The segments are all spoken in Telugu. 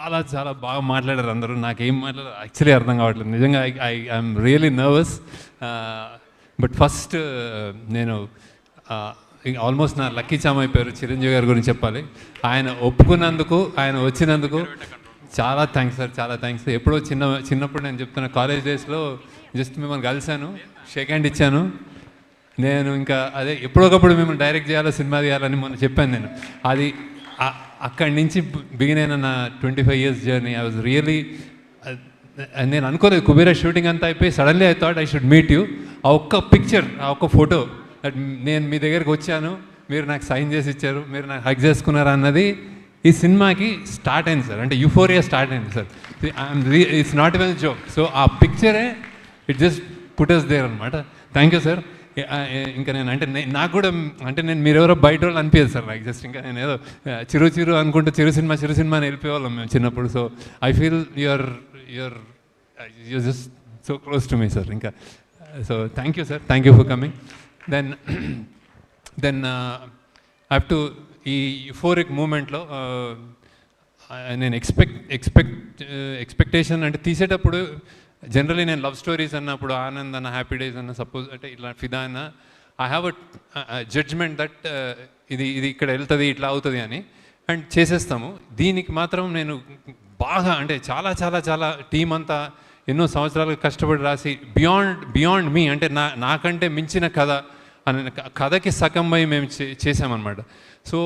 చాలా చాలా బాగా మాట్లాడారు అందరూ. నాకేం మాట్లాడారు యాక్చువల్లీ అర్థం కావట్లేదు నిజంగా. I'm really nervous. But first నేను ఆల్మోస్ట్ నా లక్కీ చామ్ అయిపోయారు చిరంజీవి గారి గురించి చెప్పాలి. ఆయన ఒప్పుకున్నందుకు, ఆయన వచ్చినందుకు చాలా థ్యాంక్స్ సార్, చాలా థ్యాంక్స్. ఎప్పుడో చిన్నప్పుడు నేను చెప్తున్నా, కాలేజ్ డేస్లో జస్ట్ మిమ్మల్ని కలిశాను, షేక్ హ్యాండ్ ఇచ్చాను. నేను ఇంకా అదే ఎప్పుడొకప్పుడు మిమ్మల్ని డైరెక్ట్ చేయాలో, సినిమా తీయాలని మొన్న చెప్పాను నేను. అది అక్కడి నుంచి బిగిన్ అయిన నా 25 years journey. I was really, నేను అనుకోలేదు కుబేరా షూటింగ్ అంతా అయిపోయి suddenly I thought I should meet you. ఆ ఒక్క పిక్చర్, ఆ ఒక్క ఫోటో, దట్ నేను మీ దగ్గరికి వచ్చాను, మీరు నాకు సైన్ చేసి ఇచ్చారు, మీరు నాకు హగ్ చేసుకున్నారు అన్నది ఈ సినిమాకి స్టార్ట్ అయింది సార్. అంటే యూఫోరియా స్టార్ట్ అయింది sir. It's not even joke. So ఆ పిక్చరే ఇట్ జస్ట్ పుటస్ దేర్ అనమాట. Thank you sir. ఇంకా నేను అంటే నాకు కూడా అంటే నేను మీరెవరో బయట వాళ్ళు అనిపించదు సార్ నాకు. జస్ట్ ఇంకా నేను ఏదో చిరు అనుకుంటూ చిరు సినిమా అని వెళ్ళిపోయేవాళ్ళం మేము చిన్నప్పుడు. So I feel you're just so close to me sir. ఇంకా so thank you sir, thank you for coming. Then I have to ఈ యూఫోరిక్ మూమెంట్లో నేను ఎక్స్పెక్టేషన్ అంటే తీసేటప్పుడు జనరలీ నేను లవ్ స్టోరీస్ అన్నప్పుడు, ఆనంద్ అన్న, హ్యాపీ డేస్ అన్న, సపోజ్ అంటే ఇట్లా ఫిదా అన్న, I have a judgement that ఇది ఇక్కడ వెళ్తుంది, ఇట్లా అవుతుంది అని, అండ్ చేసేస్తాము. దీనికి మాత్రం నేను బాగా అంటే చాలా చాలా చాలా టీం అంతా ఎన్నో సంవత్సరాలు కష్టపడి రాసి బియాండ్ మీ అంటే నాకంటే మించిన కథ అని కథకి సగంపై మేము చేసామన్నమాట. సో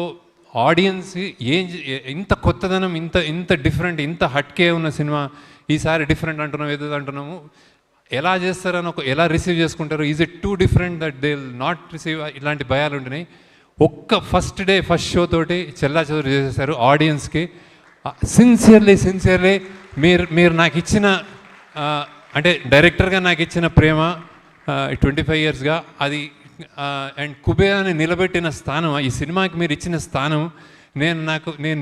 ఆడియన్స్ ఇంత కొత్తదనం, ఇంత డిఫరెంట్, ఇంత హట్కే ఉన్న సినిమా ఈసారి డిఫరెంట్ అంటున్నాం, ఏదో అంటున్నాము, ఎలా చేస్తారని ఎలా రిసీవ్ చేసుకుంటారు, is it two different that they will not receive, ఇలాంటి భయాలు ఉంటున్నాయి. ఒక్క ఫస్ట్ షో తోటి చెల్లాచెదురు చేసేసారు ఆడియన్స్కి. సిన్సియర్లీ మీరు నాకు ఇచ్చిన అంటే డైరెక్టర్గా నాకు ఇచ్చిన ప్రేమ 25 yearsగా అది, అండ్ కుబేరాని నిలబెట్టిన స్థానం, ఈ సినిమాకి మీరు ఇచ్చిన స్థానం, నేను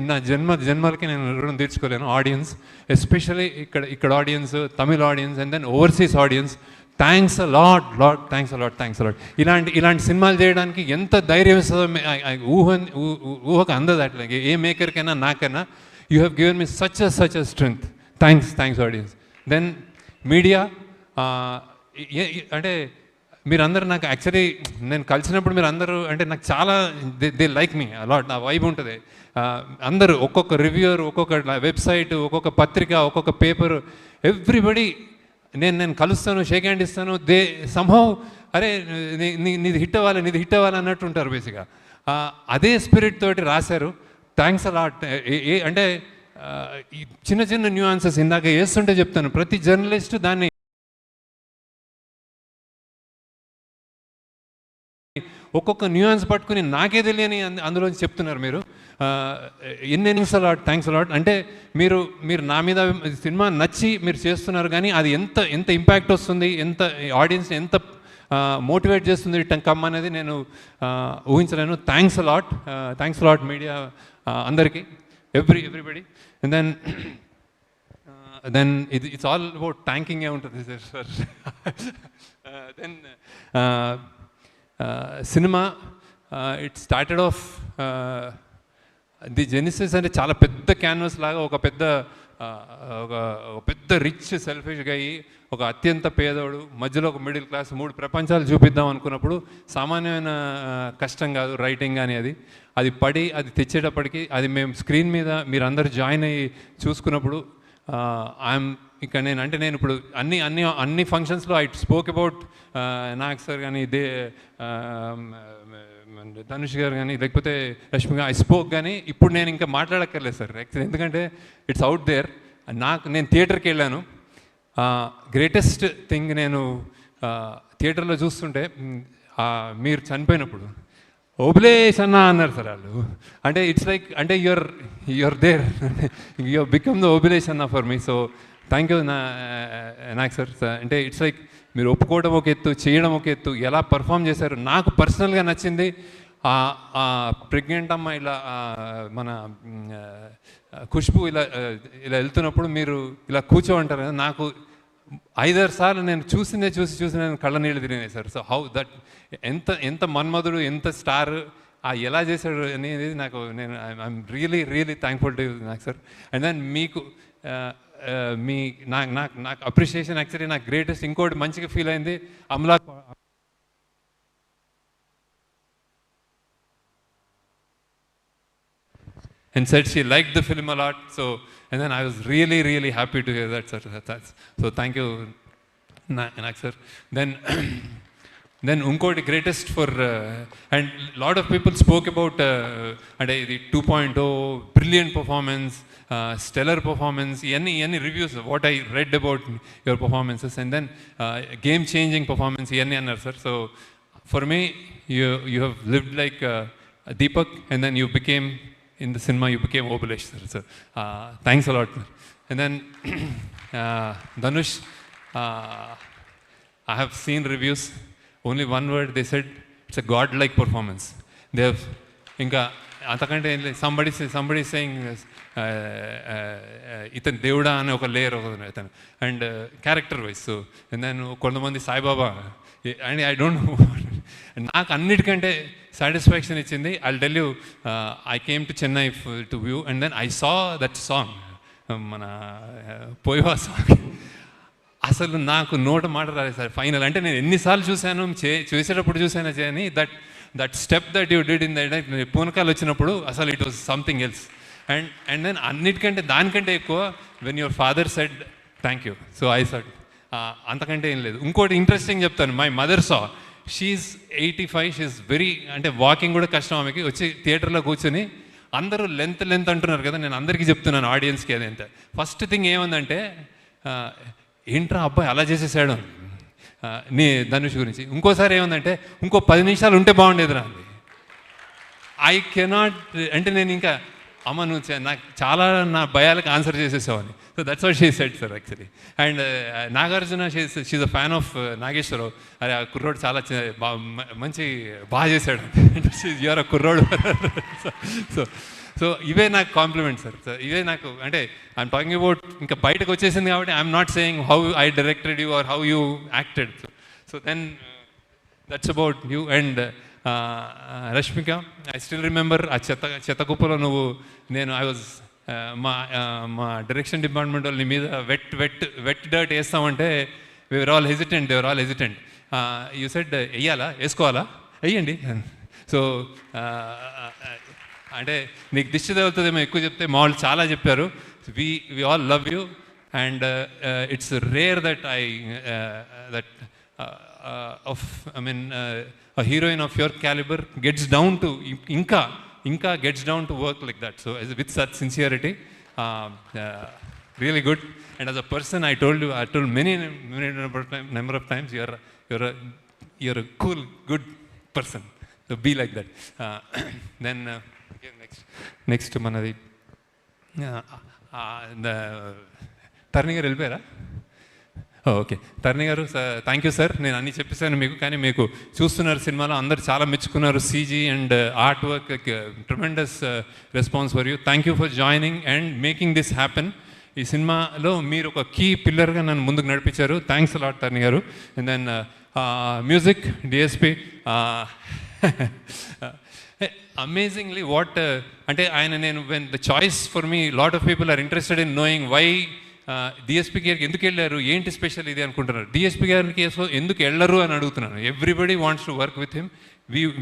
నా జన్మలకి నేను రుణం తీర్చుకోలేను. ఆడియన్స్ ఎస్పెషల్లీ ఇక్కడ audience, Tamil audience, and then overseas audience, thanks a lot. ఇలాంటి సినిమాలు చేయడానికి ఎంత ధైర్యం ఇస్తుందో ఊహకు అందదు. అట్లా ఏ మేకర్కైనా నాకైనా you have given me such a strength. Thanks audience. Then media, అంటే మీరందరూ నాకు యాక్చువల్లీ నేను కలిసినప్పుడు మీరు అందరూ అంటే నాకు చాలా దే లైక్ మీ అలాట్. నా వైబ్ ఉంటుంది. అందరూ ఒక్కొక్క రివ్యూర్, ఒక్కొక్క వెబ్సైట్, ఒక్కొక్క పత్రిక, ఒక్కొక్క పేపర్, ఎవ్రీబడి నేను కలుస్తాను, షేక్ హ్యాండ్ ఇస్తాను. దే సంహవ్ అరే నీది హిట్ అవ్వాలి అన్నట్టు ఉంటారు బేసిక్గా. అదే స్పిరిట్ తోటి రాశారు. Thanks a lot. అంటే చిన్న న్యూఆన్సెస్ ఇందాక వేస్తుంటే చెప్తాను, ప్రతి జర్నలిస్ట్ దాన్ని ఒక్కొక్క న్యూయాన్స్ పట్టుకుని నాకే తెలియని అందులోంచి చెప్తున్నారు మీరు. Thanks a lot. అంటే మీరు నా మీద సినిమా నచ్చి మీరు చేస్తున్నారు, కానీ అది ఎంత ఇంపాక్ట్ వస్తుంది, ఎంత ఆడియన్స్ని ఎంత మోటివేట్ చేస్తుంది కమ్ అనేది నేను ఊహించలేను. థ్యాంక్స్ అలాట్ మీడియా అందరికీ, everybody. And then it's all about థ్యాంకింగే ఉంటుంది sir. Then cinema it started off the genesis అంటే చాలా పెద్ద క్యాన్వాస్ లాగా, ఒక పెద్ద రిచ్ సెల్ఫిష్గా అయ్యి, ఒక అత్యంత పేదోడు మధ్యలో ఒక మిడిల్ క్లాస్, 3 ప్రపంచాలు చూపిద్దాం అనుకున్నప్పుడు సామాన్యమైన కష్టం కాదు రైటింగ్ కానీ. అది పడి అది తెచ్చేటప్పటికి, అది మేము స్క్రీన్ మీద మీరందరూ జాయిన్ అయ్యి చూసుకున్నప్పుడు ఐఎమ్ ఇక్కడ నేను ఇప్పుడు అన్ని ఫంక్షన్స్లో I spoke about Nag sir కానీ, ధనుష్ గారు కానీ, లేకపోతే రష్మి గారు, ఐ స్పోక్. కానీ ఇప్పుడు నేను ఇంకా మాట్లాడక్కర్లేదు సార్ యాక్చువల్లీ, ఎందుకంటే ఇట్స్ అవుట్ దేర్. నేను థియేటర్కి వెళ్ళాను. గ్రేటెస్ట్ థింగ్ నేను థియేటర్లో చూస్తుంటే, మీరు చనిపోయినప్పుడు ఓబులేష్ అన్న అన్నారు సార్ వాళ్ళు. అంటే ఇట్స్ లైక్ అంటే your there, you become the Obulesh అన్న for me. So thank you Nag sir. అంటే ఇట్స్ లైక్ మీరు ఒప్పుకోవడం ఒక ఎత్తు, చేయడం ఒక ఎత్తు, ఎలా పర్ఫామ్ చేశారు. నాకు పర్సనల్గా నచ్చింది ప్రెగ్నెంట్ అమ్మ ఇలా మన ఖుష్బు ఇలా వెళ్తున్నప్పుడు మీరు ఇలా కూర్చోంటారు కదా, నాకు 5-6 సార్లు నేను చూసి నేను కళ్ళ నీళ్ళు తిరిగినాయి సార్. సో హౌ దట్ ఎంత మన్మధుడు, ఎంత స్టార్, ఎలా చేశాడు అనేది నాకు I'm really really thankful to నాకు సార్. అండ్ దెన్ మీకు మీ నాకు నాకు నాకు అప్రిషియేషన్ యాక్చువల్లీ నాకు గ్రేటెస్ట్ ఇంకోటి మంచిగా ఫీల్ అయింది Amala and said she liked the film a lot. So, and then I was really, really happy to hear that, sir. So, thank you, Nak, sir. Then, then Unkodi greatest for, and lot of people spoke about the 2.0, brilliant performance, stellar performance, any reviews, what I read about your performances, and then game-changing performance, sir. So, for me, you have lived like Deepak, and then you became, in the cinema, you became Obalesh, sir. So, thanks a lot. And then, Dhanush, I have seen reviews. Only one word they said, it's a godlike performance. They have, inka, antakante somebody saying, ఇతను దేవుడా అనే ఒక లేయర్ ఇతను and character wise. So and then కొంతమంది Saibaba and I don't know. నాకు అన్నిటికంటే సాటిస్ఫాక్షన్ ఇచ్చింది, I tell you, I came to Chennai to view and then I saw that song, మన పోయివా సాంగ్. అసలు నాకు నోట మాట రాలేదు సార్ ఫైనల్. అంటే నేను ఎన్నిసార్లు చూశాను, చూసేటప్పుడు చూసాను అని, that step that you did in that పూనకాలు వచ్చినప్పుడు అసలు it was something else. And then అన్నిటికంటే దానికంటే ఎక్కువ when your father said thank you, so I said అంతకంటే ఏం లేదు. ఇంకోటి ఇంట్రెస్టింగ్ చెప్తాను, my mother saw, she's 85, she's very, అంటే వాకింగ్ కూడా కష్టం ఆమెకి, వచ్చి థియేటర్లో కూర్చొని అందరూ లెంత్ అంటున్నారు కదా, నేను అందరికీ చెప్తున్నాను ఆడియన్స్కి అదేంటే. ఫస్ట్ థింగ్ ఏముందంటే, ఏంట్రా అబ్బాయి అలా చేసేసాడు నీ ధనుష్ గురించి. ఇంకోసారి ఏముందంటే, ఇంకో 10 నిమిషాలు ఉంటే బాగుండేది రా అంది. ఐ కెనాట్, అంటే నేను ఇంకా అమ్మ నువ్వు నాకు చాలా నా భయాలకు ఆన్సర్ చేసేసావని. So that's what she said sir actually. And Nagarjuna she's a fan of Nageswara Rao. అరే ఆ కుర్రోడు చాలా మంచి బాగా చేశాడు, యూఆర్ అ కుర్రోడు. సో సో ఇవే నాకు కాంప్లిమెంట్ సార్. సో ఇవే నాకు, అంటే ఐఎమ్ టాకింగ్ అబౌట్, ఇంకా బయటకు వచ్చేసింది కాబట్టి I'm not saying how I directed you or how you acted. So then that's about you. And Rashmika, I still remember ఆ చెత్త కుప్పలో ఐ వాజ్, మా డైరెక్షన్ డిపార్ట్మెంట్ వాళ్ళు నీ మీద వెట్ డర్ట్ వేస్తామంటే we're all hesitant, they were all hesitant. You said వేయాలా, వేసుకోవాలా, వేయండి. సో అంటే నీకు దిష్టి తగులుతుందేమో ఎక్కువ చెప్తే, మా వాళ్ళు చాలా చెప్పారు. We all love you and it's rare that I mean a heroine of your caliber gets down to inka gets down to work like that. So with such sincerity, really good. And as a person, I told many number of times, you're a cool, good person. So be like that. Then next manadi the Tarni garu వెళ్ళిపోయారా? ఓకే, తరుణి గారు, థ్యాంక్ యూ సార్. నేను అన్నీ చెప్పేశాను మీకు, కానీ మీకు చూస్తున్నారు సినిమాలో అందరు చాలా మెచ్చుకున్నారు. CG and art work, tremendous response for you. Thank you for joining and making this happen. ఈ సినిమాలో మీరు ఒక కీ పిల్లర్గా నన్ను ముందుకు నడిపించారు. Thanks a lot Taruni garu. And then music DSP, amazingly what, అంటే ఆయన, నేను when the choice for me, lot of people are interested in knowing why DSP గారికి ఎందుకు వెళ్ళారు, ఏంటి స్పెషల్ ఇది అనుకుంటున్నారు. డిఎస్పీ గారికి ఎందుకు వెళ్ళరు అని అడుగుతున్నాను. Everybody wants to work with him.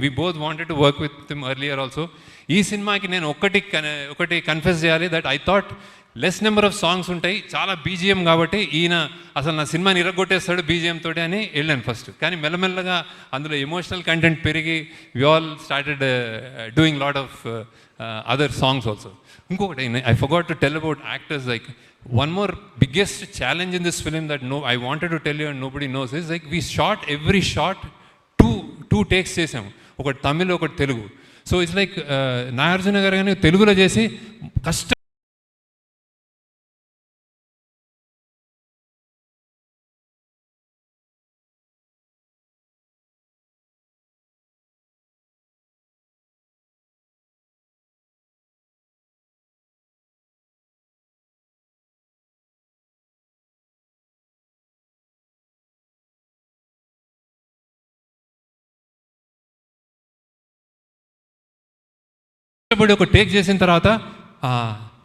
We both wanted to work with him earlier also. ఈ సినిమాకి నేను ఒకటి కన్ఫెస్ చేయాలి, that I thought less number of songs ఉంటాయి, చాలా బీజిఎం కాబట్టి ఈయన అసలు నా సినిమాని ఇరగొట్టేస్తాడు బీజిఎం తోటి అని వెళ్ళాను ఫస్ట్. కానీ మెల్లమెల్లగా అందులో ఎమోషనల్ కంటెంట్ పెరిగి we all started doing lot of other songs also. ఇంకొకటి I forgot to tell about actors. Like one more biggest challenge in this film that I wanted to tell you and nobody knows is, like, we shot every shot two takes చేసాము, ఒకటి తమిళ్ ఒకటి Telugu. So it's like Nagarjuna గారు కానీ తెలుగులో చేసి కష్టం కష్టపడి ఒక టేక్ చేసిన తర్వాత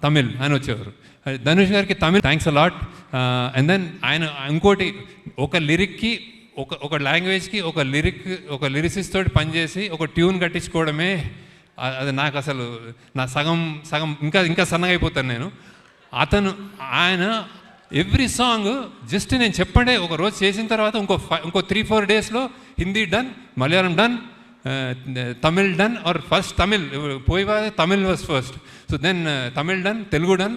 తమిళ్ అని వచ్చేవారు. ధనుష్ గారికి Tamil thanks a lot. And then ఆయన ఇంకోటి ఒక లిరిక్కి ఒక లాంగ్వేజ్కి ఒక లిరిసిస్ తోటి పనిచేసి ఒక ట్యూన్ కట్టించుకోవడమే అది నాకు అసలు నా సగం ఇంకా సన్నగా అయిపోతాను నేను. ఆయన ఎవ్రీ సాంగ్ జస్ట్ నేను చెప్పండి ఒక రోజు చేసిన తర్వాత ఇంకో 3-4 డేస్లో Hindi done, Malayalam done, Tamil done, or first Tamil Tamil was first. So then Tamil done, Telugu done,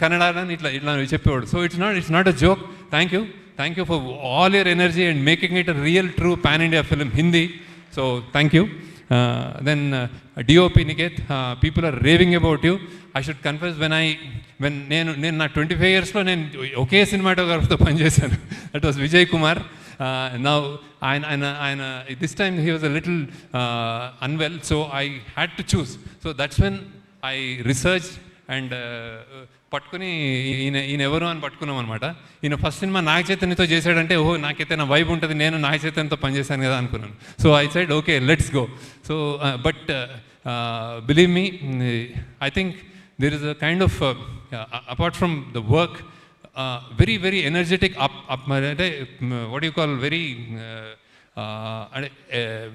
Kannada done, ఇట్లా చెప్పేవాడు. So it's not a joke. Thank you for all your energy and making it a real true pan India film Hindi. So thank you. Then DOP Niket, people are raving about you. I should confess, when నేను నా 25 yearsలో నేను ఒకే సినిమాటోగ్రాఫర్తో పనిచేశాను. That was Vijay Kumar. Now ఆయన this time he was a little unwell, so I had to choose. So that's when I researched and పట్టుకుని ఈయన ఎవరు అని పట్టుకున్నాం అనమాట. ఈయన ఫస్ట్ సినిమా నాగ చైతన్యతో చేశాడంటే ఓహో నాకైతే నా వైబ్ ఉంటుంది, నేను నాగ చైతన్యతో పనిచేశాను కదా అనుకున్నాను. So I said okay let's go. So but believe me, I think there is a kind of apart from the work very very energetic అంటే what you call very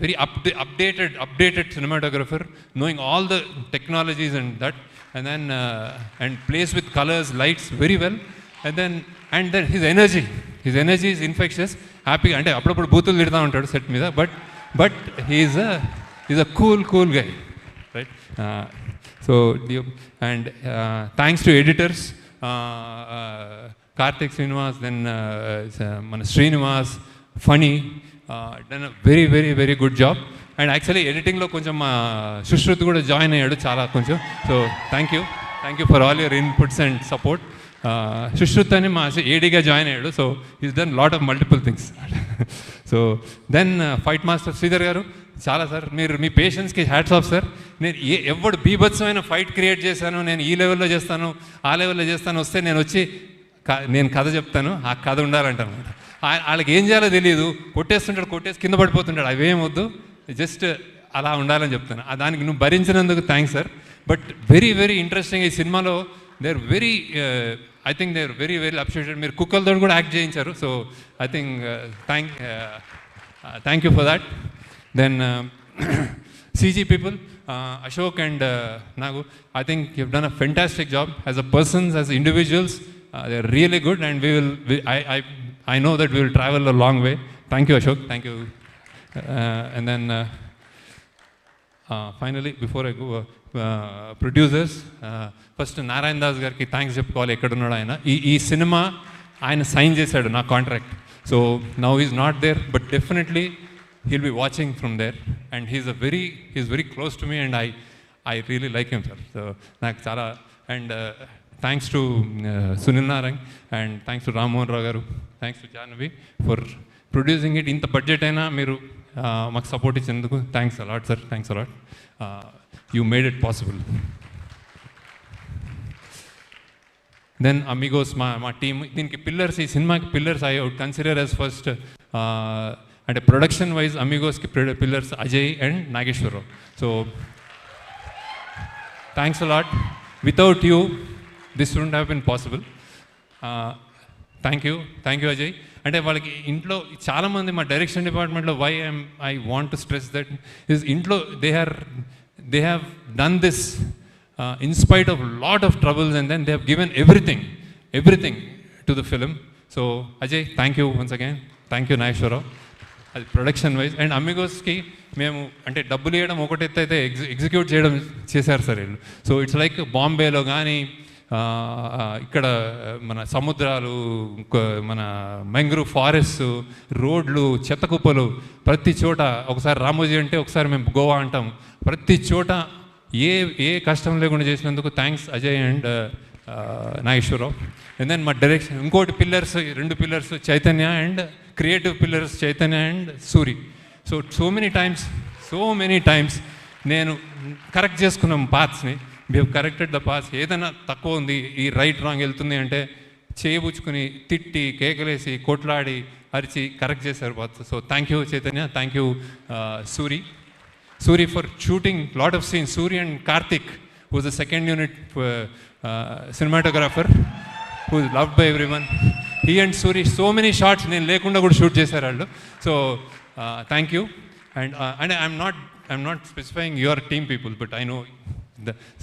very updated cinematographer, knowing all the technologies and that, and then and plays with colors, lights very well, and then his energy is infectious. Happy అంటే అప్పుడప్పుడు బూతులు తిడతా ఉంటాడు సెట్ మీద, but he's a cool guy, right? So and thanks to editors, Karthik Srinivas, then మన Srinivas, funny, done a very very very good job. And actually ఎడిటింగ్లో కొంచెం మా సుశ్రుత్ కూడా జాయిన్ అయ్యాడు చాలా కొంచెం. So thank you for all your inputs and support. Sushruth అని మా ఏడీగా జాయిన్ అయ్యాడు. So is done lot of multiple things. So then fight master Sridhar గారు, చాలా సార్ మీరు మీ పేషెన్స్కి హ్యాట్స్ ఆఫ్ సార్. నేను ఎవడు బీభత్సమైన ఫైట్ క్రియేట్ చేశాను, నేను ఈ లెవెల్లో చేస్తాను ఆ లెవెల్లో చేస్తాను, వస్తే నేను కథ చెప్తాను, ఆ కథ ఉండాలంట అనమాట. వాళ్ళకి ఏం చేయాలో తెలియదు, కొట్టేసి కింద పడిపోతుంటాడు, అవేం వద్దు, జస్ట్ అలా ఉండాలని చెప్తాను. దానికి నువ్వు భరించినందుకు thanks sir. But very very interesting ఈ సినిమాలో they are very I think they are very very appreciated. మీరు కుక్కలతో కూడా యాక్ట్ చేయించారు. So I think thank you for that. Then CG people, Ashok and Nagu, I think you've done a fantastic job as a persons, as individuals. They're really good, and I know that we will travel a long way. Thank you, Ashok. Thank you. And then finally, before I go, producers, first Narayan Das gariki thanks చెప్పుకోవాలి. ఎక్కడున్నాడు ఆయన, ఈ సినిమా ఆయన సైన్ చేశాడు నా contract. So now is not there, but definitely he'll be watching from there, and he's very close to me, and I really like him, sir. So నాకు చాలా, and thanks to Sunil Narang, and thanks to Ram Mohan Rao garu, thanks to Jahnavi for producing it. ఇంత బడ్జెట్ అయినా మీరు మాకు సపోర్ట్ ఇచ్చినందుకు thanks a lot sir. Thanks a lot. You made it possible. Then Amigos, మా టీమ్, దీనికి పిల్లర్స్, ఈ సినిమాకి pillars I would consider as first, అంటే ప్రొడక్షన్ వైజ్ అమిగోస్కి pillars Ajay and Nageswara Rao. So thanks a lot. Without you this wouldn't have been possible. Thank you Ajay. అంటే వాళ్ళకి ఇంట్లో చాలామంది మా డైరెక్షన్ డిపార్ట్మెంట్లో I want to stress that is ఇంట్లో they have done this in spite of lot of troubles, and then they have given everything to the film. So Ajay, thank you once again. Thank you Nageswara Rao. అది ప్రొడక్షన్ వైజ్. అండ్ అమిగోస్కి మేము అంటే డబ్బులు ఇవ్వడం ఒకటైతే ఎగ్జిక్యూట్ చేయడం చేశారు సార్ వీళ్ళు. సో ఇట్స్ లైక్ బాంబేలో కానీ ఇక్కడ మన సముద్రాలు, మన మ్యాంగ్రూవ్ ఫారెస్ట్, రోడ్లు, చెత్తకుప్పలు, ప్రతి చోట ఒకసారి రామోజీ అంటే ఒకసారి మేము గోవా అంటాం. ప్రతి చోట ఏ కష్టం లేకుండా చేసినందుకు thanks Ajay and Nageswara Rao. And then మా డైరెక్షన్ ఇంకోటి pillars, 2 pillars Chaitanya, and creative pillars Chaitanya and Suri. So many times నేను కరెక్ట్ చేసుకున్నాం పాత్స్ని. We have corrected the paths. ఏదైనా తక్కువ ఉంది, ఈ రైట్ రాంగ్ వెళ్తుంది అంటే చేయబుచ్చుకుని తిట్టి కేకలేసి కొట్లాడి అరిచి కరెక్ట్ చేశారు paths. So thank you Chaitanya, thank you Suri. Suri for shooting lot of scenes. Suri and Karthik, who was the second unit cinematographer, who is loved by everyone. He and Suri, so many shots నేను లేకుండా కూడా షూట్ చేశారు వాళ్ళు. So thank you. And I'm not specifying your team people, but I know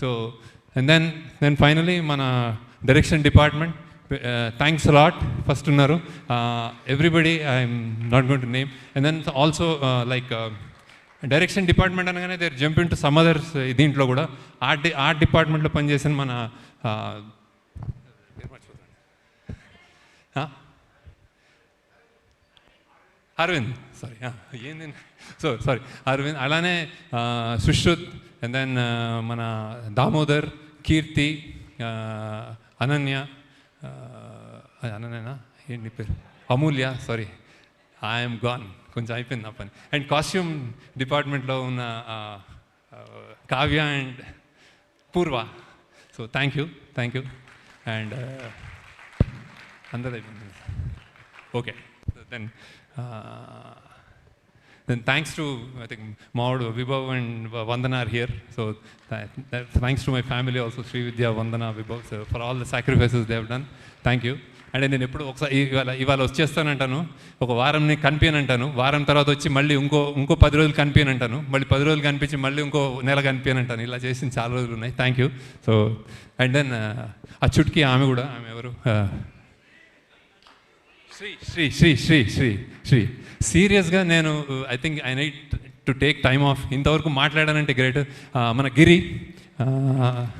so. And then finally మన direction department, thanks a lot. First ఉన్నారు everybody, I'm not going to name. And then also like direction department అనగానే they jump in to some others. దీంట్లో కూడా ఆర్ట్ డిపార్ట్మెంట్లో పనిచేసిన మన అరవింద్, సారీ ఏంది, సారీ అరవింద్, అలానే సుశ్రుత్, అండ్ దెన్ మన దామోదర్, కీర్తి, అనన్య, అనన్యనా ఏంటి పేరు, అమూల్య, సారీ ఐఎమ్ గాన్, కొంచెం అయిపోయింది నా పని. అండ్ కాస్ట్యూమ్ డిపార్ట్మెంట్లో ఉన్న కావ్య అండ్ పూర్వ. So thank you. అండ్ అందరూ అయిపోయింది. Okay, then thanks to, I think, Maud, Vibhav and Vandana are here. So thanks to my family also, Sri Vidya, Vandana, Vibhav, so for all the sacrifices they have done. Thank you. And నేను ఎప్పుడు ఒకసారి ఇవాళ వచ్చేస్తానంటాను, ఒక వారంని కనిపించనంటాను, వారం తర్వాత వచ్చి మళ్ళీ ఇంకో 10 రోజులు కనిపించనంటాను, మళ్ళీ 10 రోజులు కనిపించి మళ్ళీ ఇంకో నెల కనిపించనంటాను. ఇలా చేసిన చాలా రోజులు ఉన్నాయి. Thank you. So and then ఆ చుట్కి ఆమె కూడా, ఆమె ఎవరు, శ్రీ. సీరియస్గా నేను I think I need to take time off. ఇంతవరకు మాట్లాడానంటే గ్రేట్. మన గిరి,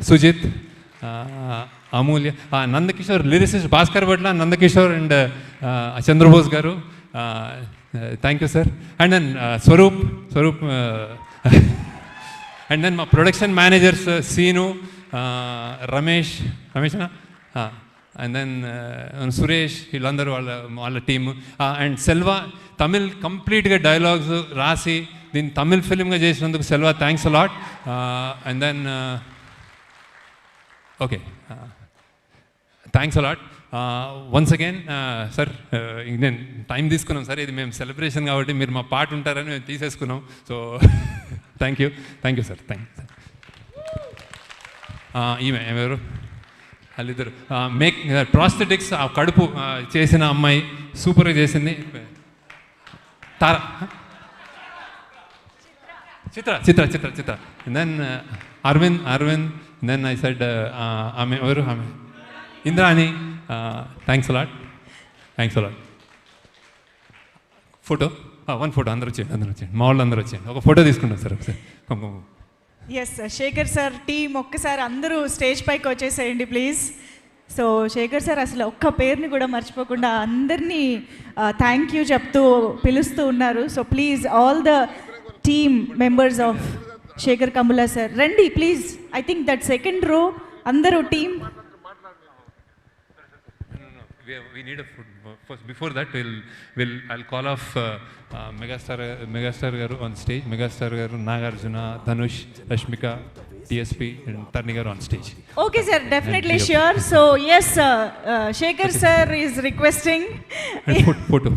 సుజిత్, అమూల్య, నందకిషోర్, లిరిసిస్ట్ భాస్కర్ భట్ల, నందకిషోర్ అండ్ చంద్రబోస్ గారు, thank you sir. And then Swaroop and then మా ప్రొడక్షన్ మేనేజర్స్ సీను, రమేష్నా, అండ్ దెన్ సురేష్, వీళ్ళందరూ వాళ్ళ టీము. అండ్ సెల్వా, తమిళ్ కంప్లీట్గా డైలాగ్స్ రాసి దీన్ని తమిళ్ ఫిలింగా చేసినందుకు Selva, thanks a lot. And then okay, thanks a lot once again. Sir నేను టైం తీసుకున్నాం సార్, ఇది మేము సెలబ్రేషన్ కాబట్టి మీరు మా పాట ఉంటారని మేము తీసేసుకున్నాం. So thank you sir, thank you. ఈమె ఎవరు, వాళ్ళిద్దరు మేక్ ప్రాస్థెటిక్స్, ఆ కడుపు చేసిన అమ్మాయి సూపర్గా చేసింది. Tara, Chitra. Then Aravind, then I said ఆమె ఎవరు, ఆమె Indrani, thanks a lot. Photo, one photo, అందరూ వచ్చేయండి, మా వాళ్ళు అందరూ వచ్చేయండి, ఒక ఫోటో తీసుకుంటాం సార్ ఒకసారి. ఎస్, శేఖర్ సార్ టీం ఒక్కసారి అందరూ స్టేజ్ పైకి వచ్చేసేయండి ప్లీజ్. సో శేఖర్ సార్ అసలు ఒక్క పేరుని కూడా మర్చిపోకుండా అందరినీ థ్యాంక్ యూ చెప్తూ పిలుస్తూ ఉన్నారు. So please all the team members of Shekhar Kammula sir రండి please. I think that second row అందరూ team. We need a food. First, before that, I'll call off Megastar garu on stage. Megastar garu, Nagarjuna, Dhanush, Rashmika, TSP, and Tarni garu on stage. Okay, sir, definitely sure. So yes, Shekhar sir is requesting. And photo.